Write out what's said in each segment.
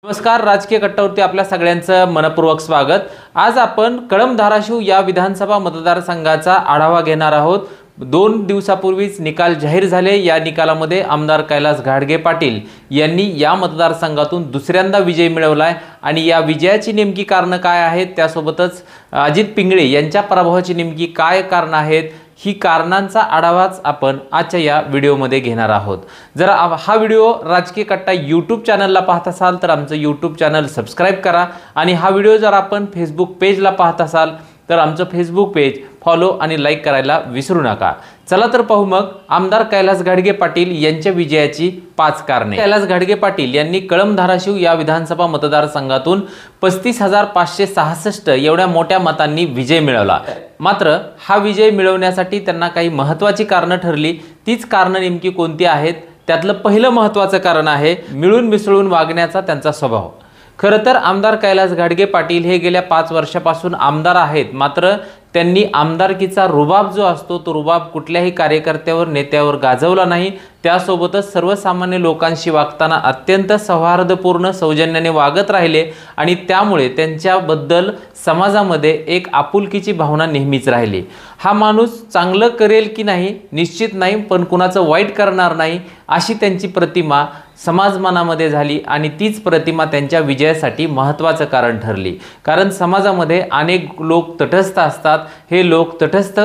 नमस्कार, राजकीय कट्टावरती आपल्या सगळ्यांचं मनपूर्वक स्वागत। आज आपण कळंब धाराशिव या विधानसभा मतदारसंघाचा आढावा घेणार आहोत। 2 दिवसापूर्वीच निकाल जाहीर झाले। या निकालामध्ये आमदार कैलास घाडगे पाटील यांनी या मतदारसंघातून दुसऱ्यांदा विजय मिळवलाय आणि या विजयाची नेमकी कारण काय आहेत, त्यासोबतच अजित पिंगळे यांच्या पराभवाची नेमकी काय कारण आहेत, ही कारणांचा आढावाच आपण आजच्या या व्हिडिओमध्ये घेणार आहोत। जर हा व्हिडिओ राजकीय कट्टा YouTube चॅनलला पाहत असाल तर आमचं YouTube चॅनल सबस्क्राइब करा आणि हा व्हिडिओ जर आपण Facebook पेजला पाहत असाल तर आमचं Facebook पेज फॉलो आणि लाईक करायला विसरू नका। चला तर पाहू मग आमदार कैलास घाडगे पाटील यांच्या विजयाची 5 कारणे। कैलास घाडगे पाटील यांनी कळंब धाराशिव या विधानसभा मतदारसंघातून 35,566 एवढ्या मोठ्या मतांनी विजय मिळवला। मात्र हा विजय मिळवण्यासाठी त्यांना काही महत्त्वाची कारणं ठरली। तीच कारणं नेमकी कोणती आहेत, त्यातलं पहिलं महत्त्वाचं कारण आहे मिळून मिसळून वागण्याचा त्यांचा स्वभाव। खरं तर आमदार कैलास घाडगे पाटील हे गेल्या 5 वर्षापासून आमदार आहेत, मात्र त्यांनी आमदारकीचा रुबाब जो असतो तो रुबाब कुठल्याही कार्यकर्त्यावर नेत्यावर गाजवला नाही। त्यासोबतच सर्वसामान्य लोकांशी वागताना अत्यंत सौहार्दपूर्ण सौजन्याने वागत राहिले आणि त्यामुळे त्यांच्याबद्दल समाजामध्ये एक आपुलकीची भावना नेहमीच राहिली। हा माणूस चांगलं करेल की नाही निश्चित नाही, पण कुणाचं वाईट करणार नाही अशी त्यांची प्रतिमा समाज मनामध्ये झाली आणि तीच प्रतिमा त्यांच्या विजयासाठी महत्त्वाचं कारण ठरली। कारण समाजामध्ये अनेक लोक तटस्थ असतात, हे लोक तटस्थ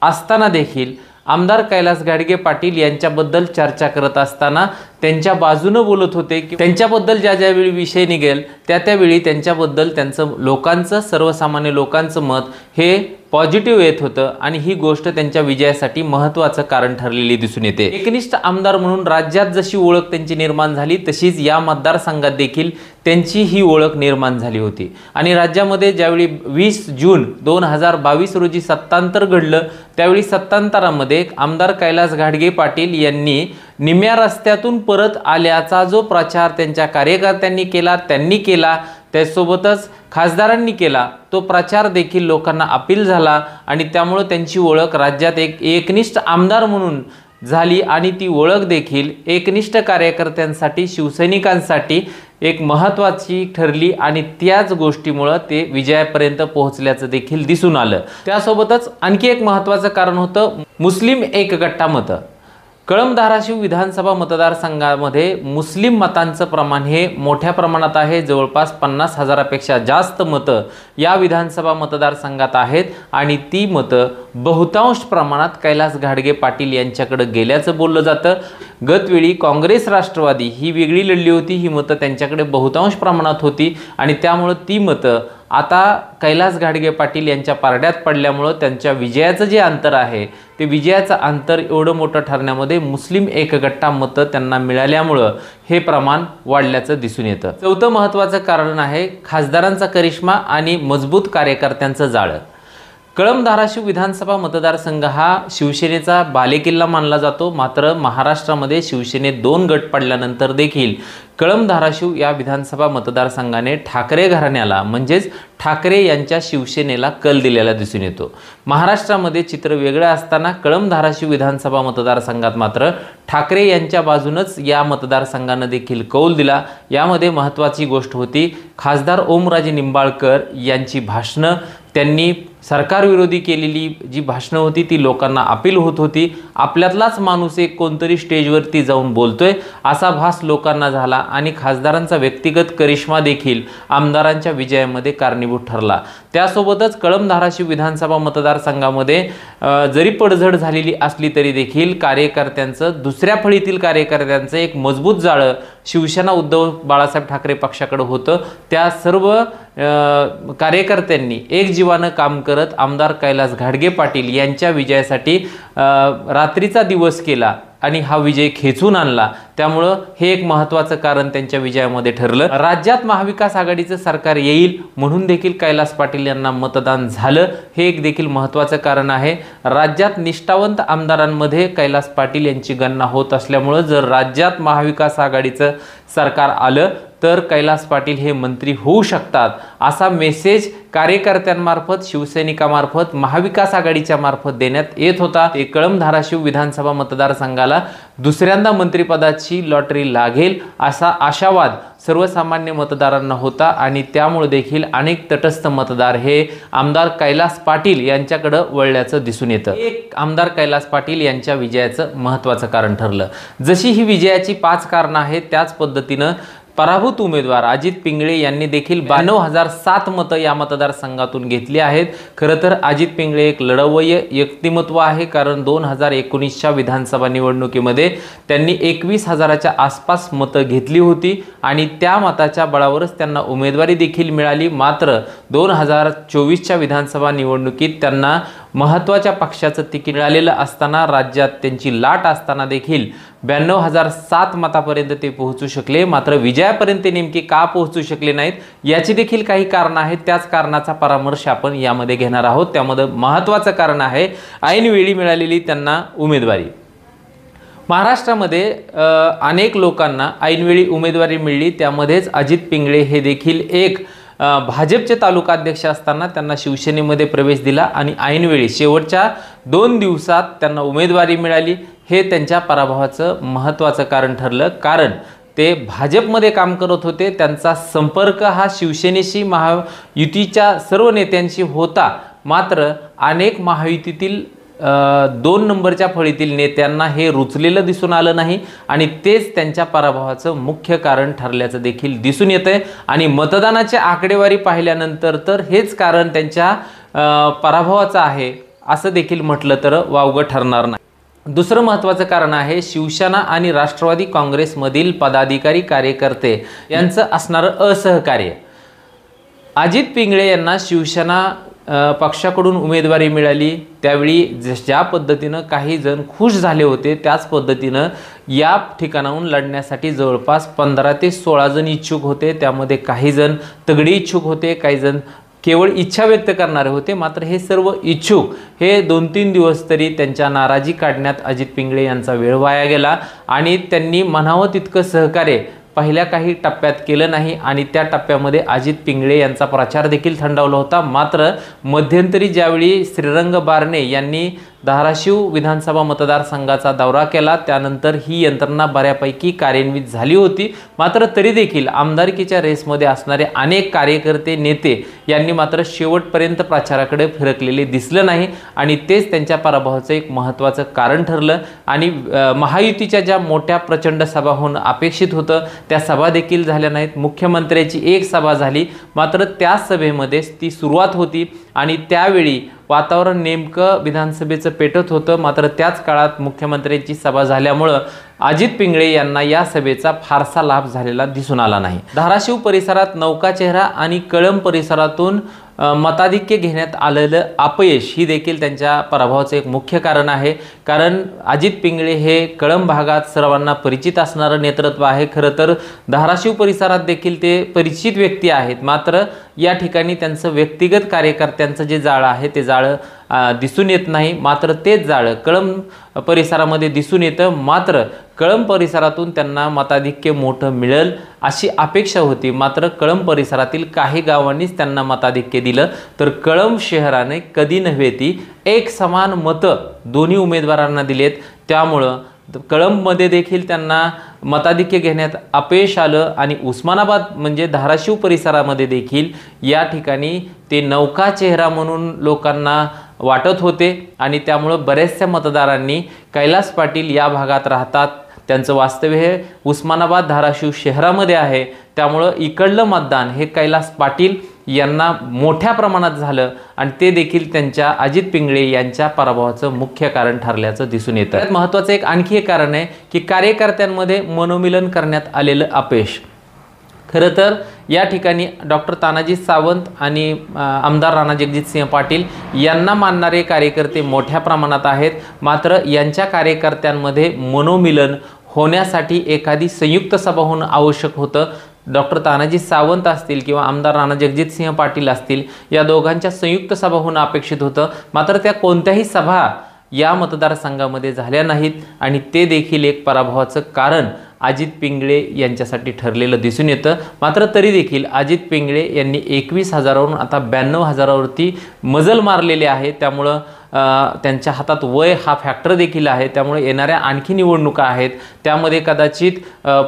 असताना देखील आमदार कैलास घाडगे पाटील यांच्याबद्दल चर्चा करत असताना त्यांच्या बाजूने बोलत होते की त्यांच्याबद्दल ज्यावेळी विषय निघेल त्यावेळी त्यांच्याबद्दल त्यांचं लोकांचं सर्वसामान्य लोकांचं मत हे पॉझिटिव्ह येत होतं आणि ही गोष्ट त्यांच्या विजयासाठी महत्त्वाचं कारण ठरलेली दिसून येते। एकनिष्ठ आमदार म्हणून राज्यात जशी ओळख त्यांची निर्माण झाली तशीच या मतदारसंघात देखील त्यांची ही ओळख निर्माण झाली होती आणि राज्यामध्ये ज्यावेळी 20 जून 2022 रोजी सत्तांतर घडलं त्यावेळी सत्तांतरामध्ये आमदार कैलास घाडगे पाटील यांनी निम्या रस्त्यातून परत आल्याचा जो प्रचार त्यांच्या कार्यकर्त्यांनी केला त्यासोबतच खासदारांनी केला, तो प्रचार देखील लोकांना अपील झाला आणि त्यामुळे त्यांची ओळख राज्यात एक एकनिष्ठ आमदार म्हणून झाली आणि ती ओळख देखील एकनिष्ठ कार्यकर्त्यांसाठी शिवसैनिकांसाठी एक महत्त्वाची ठरली आणि त्याच गोष्टीमुळे ते विजयापर्यंत पोहोचल्याचं देखील दिसून आलं। त्यासोबतच आणखी एक महत्त्वाचं कारण होतं मुस्लिम एकगट्टा मतं। कळंब धाराशिव विधानसभा मतदारसंघामध्ये मुस्लिम मतांचं प्रमाण हे मोठ्या प्रमाणात आहे। जवळपास 50,000पेक्षा जास्त मतं या विधानसभा मतदारसंघात आहेत आणि ती मतं बहुतांश प्रमाणात कैलास घाडगे पाटील यांच्याकडे गेल्याचं बोललं जातं। गतवेळी काँग्रेस राष्ट्रवादी ही वेगळी लढली होती, ही मतं त्यांच्याकडे बहुतांश प्रमाणात होती आणि त्यामुळे ती मतं आता कैलास घाडगे पाटील यांच्या पारड्यात पडल्यामुळे त्यांच्या विजयाचं जे अंतर आहे ते विजयाचं अंतर एवढं मोठं ठरण्यामध्ये मुस्लिम एकगट्टा मतं त्यांना मिळाल्यामुळे हे प्रमाण वाढल्याचं दिसून येतं। चौथं महत्त्वाचं कारण आहे खासदारांचा करिश्मा आणि मजबूत कार्यकर्त्यांचं जाळं। कळंब धाराशिव विधानसभा मतदारसंघ हा शिवसेनेचा बालेकिल्ला मानला जातो, मात्र महाराष्ट्रामध्ये शिवसेनेत 2 गट पडल्यानंतर देखील कळंब धाराशिव या विधानसभा मतदारसंघाने ठाकरे घराण्याला म्हणजेच ठाकरे यांच्या शिवसेनेला कल दिलेला दिसून येतो। महाराष्ट्रामध्ये चित्र वेगळं असताना कळंब धाराशिव विधानसभा मतदारसंघात मात्र ठाकरे यांच्या बाजूनच या मतदारसंघानं देखील कौल दिला। यामध्ये महत्त्वाची गोष्ट होती खासदार ओमराजे निंबाळकर यांची भाषणं। त्यांनी सरकारविरोधी केलेली जी भाषणं होती ती लोकांना अपील होत होती। आपल्यातलाच माणूस एक कोणतरी स्टेजवरती जाऊन बोलतोय असा भास लोकांना झाला आणि खासदारांचा व्यक्तिगत करिश्मा देखील आमदारांच्या विजयामध्ये कारणीभूत ठरला। त्यासोबतच कळंब धाराशिव विधानसभा मतदारसंघामध्ये जरी पडझड झालेली असली तरी देखील कार्यकर्त्यांचं दुसऱ्या फळीतील कार्यकर्त्यांचं एक मजबूत जाळं शिवसेना उद्धव बाळासाहेब ठाकरे पक्षाकडे होतं। त्या सर्व कार्यकर्त्यांनी एक जीवानं काम करत आमदार कैलास घाडगे पाटील यांच्या विजयासाठी रात्रीचा दिवस केला आणि हा विजय खेचून आणला। त्यामुळे हे एक महत्त्वाचं कारण त्यांच्या विजयामध्ये ठरलं। राज्यात महाविकास आघाडीचं सरकार येईल म्हणून देखील कैलास पाटील यांना मतदान झालं, हे एक देखील महत्त्वाचं कारण आहे। राज्यात निष्ठावंत आमदारांमध्ये कैलास पाटील यांची गणना होत असल्यामुळे जर राज्यात महाविकास आघाडीचं सरकार आलं तर कैलास पाटील हे मंत्री होऊ शकतात असा मेसेज कार्यकर्त्यांमार्फत, शिवसैनिकामार्फत, महाविकास आघाडीच्या मार्फत देण्यात येत होता। ते कळंब धाराशिव विधानसभा मतदारसंघाला दुसऱ्यांदा मंत्रिपदाची लॉटरी लागेल असा आशावाद सर्वसामान्य मतदारांना होता आणि त्यामुळे देखील अनेक तटस्थ मतदार हे आमदार कैलास पाटील यांच्याकडे वळल्याचं दिसून येतं। एक आमदार कैलास पाटील यांच्या विजयाचं महत्त्वाचं कारण ठरलं। जशी ही विजयाची 5 कारणं आहेत त्याच पद्धतीनं पराभूत उमेदवार अजित पिंगळे यांनी देखील 92,007 मतं या मतदारसंघातून घेतली आहेत। खरं तर अजित पिंगळे एक लढवय्य व्यक्तिमत्व आहे, कारण 2019च्या विधानसभा निवडणुकीमध्ये त्यांनी 21,000च्या आसपास मतं घेतली होती आणि त्या मताच्या बळावरच त्यांना उमेदवारी देखील मिळाली। मात्र 2024च्या विधानसभा निवडणुकीत त्यांना महत्त्वाच्या पक्षाचं तिकीट मिळालेलं असताना, राज्यात त्यांची लाट असताना देखील 92,007 मतापर्यंत ते पोहोचू शकले। मात्र विजयापर्यंत नेमके का पोहोचू शकले नाहीत याची देखील काही कारणं आहेत। त्याच कारणाचा परामर्श आपण यामध्ये घेणार आहोत। त्यामध्ये महत्त्वाचं कारण आहे ऐनवेळी मिळालेली त्यांना उमेदवारी। महाराष्ट्रामध्ये अनेक लोकांना ऐनवेळी उमेदवारी मिळली, त्यामध्येच अजित पिंगळे हे देखील एक भाजपचे तालुकाध्यक्ष असताना त्यांना शिवसेनेमध्ये प्रवेश दिला आणि ऐनवेळी शेवटच्या 2 दिवसात त्यांना उमेदवारी मिळाली। हे त्यांच्या पराभवाचं महत्त्वाचं कारण ठरलं, कारण ते भाजपमध्ये काम करत होते। त्यांचा संपर्क हा शिवसेनेशी, महायुतीच्या सर्व नेत्यांशी होता। मात्र अनेक महायुतीतील 2 नंबरच्या फळीतील नेत्यांना हे रुचलेलं दिसून आलं नाही आणि तेच त्यांच्या पराभवाचं मुख्य कारण ठरल्याचं देखील दिसून येतंय। आणि मतदानाची आकडेवारी पाहिल्यानंतर तर हेच कारण त्यांच्या पराभवाचं आहे असं देखील म्हटलं तर वावगं ठरणार नाही। दुसरं महत्त्वाचं कारण आहे शिवसेना आणि राष्ट्रवादी काँग्रेसमधील पदाधिकारी, कार्यकर्ते यांचं असणारं असहकार्य। अजित पिंगळे यांना शिवसेना पक्षाकडून उमेदवारी मिळाली त्यावेळी ज्या पद्धतीनं काही जण खुश झाले होते त्याच पद्धतीनं या ठिकाणाहून लढण्यासाठी जवळपास 15 ते 16 जण इच्छुक होते। त्यामध्ये काही जण तगडी इच्छुक होते, काही जण केवळ इच्छा व्यक्त करणारे होते। मात्र हे सर्व इच्छुक हे 2-3 दिवस तरी त्यांच्या नाराजी काढण्यात अजित पिंगळे यांचा वेळ वाया गेला आणि त्यांनी म्हणावं तितकं सहकार्य पहिल्या काही टप्प्यात केलं नाही आणि त्या टप्प्यामध्ये अजित पिंगळे यांचा प्रचार देखील थंडावला होता। मात्र मध्यंतरी ज्यावेळी श्रीरंग बारणे यांनी धाराशिव विधानसभा मतदारसंघाचा दौरा केला त्यानंतर ही यंत्रणा बऱ्यापैकी कार्यान्वित झाली होती। मात्र तरी देखील आमदारकीच्या रेसमध्ये असणारे अनेक कार्यकर्ते, नेते यांनी मात्र शेवटपर्यंत प्रचाराकडे फिरकलेले दिसलं नाही आणि तेच त्यांच्या पराभवाचं एक महत्त्वाचं कारण ठरलं। आणि महायुतीच्या ज्या मोठ्या प्रचंड सभा होणं अपेक्षित होतं त्या सभा देखील झाल्या नाहीत। मुख्यमंत्र्याची एक सभा झाली, मात्र त्या सभेमध्येच ती सुरुवात होती आणि त्यावेळी वातावरण नेमकं विधानसभेचं पेटत होतं। मात्र त्याच काळात मुख्यमंत्र्यांची सभा झाल्यामुळं अजित पिंगळे यांना या सभेचा फारसा लाभ झालेला दिसून आला नाही। धाराशिव परिसरात नौका चेहरा आणि कळंब परिसरातून मताधिक्य घेण्यात आलेलं अपयश ही देखील त्यांच्या पराभवाचं एक मुख्य कारण आहे। कारण अजित पिंगळे हे कळंब भागात सर्वांना परिचित असणारं नेतृत्व आहे। खरं तर धाराशिव परिसरात देखील ते परिचित व्यक्ती आहेत, मात्र या ठिकाणी त्यांचं व्यक्तिगत कार्यकर्त्यांचं जे जाळं आहे ते जाळं दिसून येत नाही। मात्र तेच जाळं कळंब परिसरामध्ये दिसून येतं। मात्र कळंब परिसरातून त्यांना मताधिक्य मोठं मिळेल अशी अपेक्षा होती, मात्र कळंब परिसरातील काही गावांनीच त्यांना मताधिक्य दिलं, तर कळंब शहराने कधी नव्हे ती एक समान मतं दोन्ही उमेदवारांना दिलेत। त्यामुळं कळंबमध्ये देखील त्यांना मताधिक्य घेण्यात अपयश आलं आणि उस्मानाबाद म्हणजे धाराशिव परिसरामध्ये देखील या ठिकाणी ते नौका चेहरा म्हणून लोकांना वाटत होते आणि त्यामुळं बऱ्याचशा मतदारांनी कैलास पाटील या भागात राहतात, त्यांचं वास्तव्य हे उस्मानाबाद धाराशिव शहरामध्ये आहे, त्यामुळं इकडलं मतदान हे कैलास पाटील यांना मोठ्या प्रमाणात झालं आणि ते देखील त्यांच्या अजित पिंगळे यांच्या पराभवाचं मुख्य कारण ठरल्याचं दिसून येतं। त्यात महत्त्वाचं एक आणखी एक कारण आहे की कार्यकर्त्यांमध्ये मनोमिलन करण्यात आलेलं अपयश। खरं तर या ठिकाणी डॉक्टर तानाजी सावंत आणि आमदार राणा जगजितसिंह पाटील यांना मानणारे कार्यकर्ते मोठ्या प्रमाणात आहेत, मात्र यांच्या कार्यकर्त्यांमध्ये मनोमिलन होण्यासाठी एखादी संयुक्त सभा होणं आवश्यक होतं। डॉक्टर तानाजी सावंत असतील किंवा आमदार राणा जगजितसिंह पाटील असतील या दोघांच्या संयुक्त सभा होणं अपेक्षित होतं, मात्र त्या कोणत्याही सभा या मतदारसंघामध्ये झाल्या नाहीत आणि ते देखील एक पराभवाचं कारण अजित पिंगळे यांच्यासाठी ठरलेलं दिसून येतं। मात्र तरी देखील अजित पिंगळे यांनी 21,000वरून आता 92,000वरती मजल मारलेले आहे। त्यामुळं त्यांच्या हातात वय हा फॅक्टर देखील आहे। त्यामुळे येणाऱ्या आणखी निवडणुका आहेत, त्यामध्ये कदाचित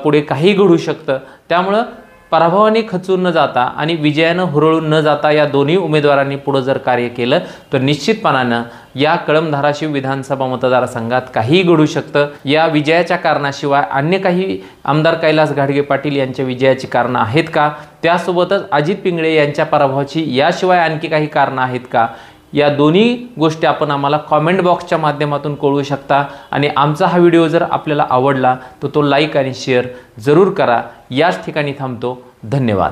पुढे काही घडू शकतं। त्यामुळं पराभवाने खचून न जाता आणि विजयानं हुरळून न जाता या दोन्ही उमेदवारांनी पुढे जर कार्य केलं तर निश्चितपणानं या कळंब धाराशिव विधानसभा मतदारसंघात काही घडू शकतं। या विजयाच्या कारणाशिवाय अन्य काही आमदार कैलास घाडगे पाटील यांच्या विजयाची कारणं आहेत का, त्यासोबतच अजित पिंगळे यांच्या पराभवाची याशिवाय आणखी काही कारणं आहेत का, या दोन्ही गोष्टी आपण आम्हाला कॉमेंट बॉक्सच्या माध्यमातून कळवू शकता। आणि आमचा हा व्हिडिओ जर आपल्याला आवडला तर तो लाईक आणि शेअर जरूर करा। याच ठिकाणी थांबतो। धन्यवाद।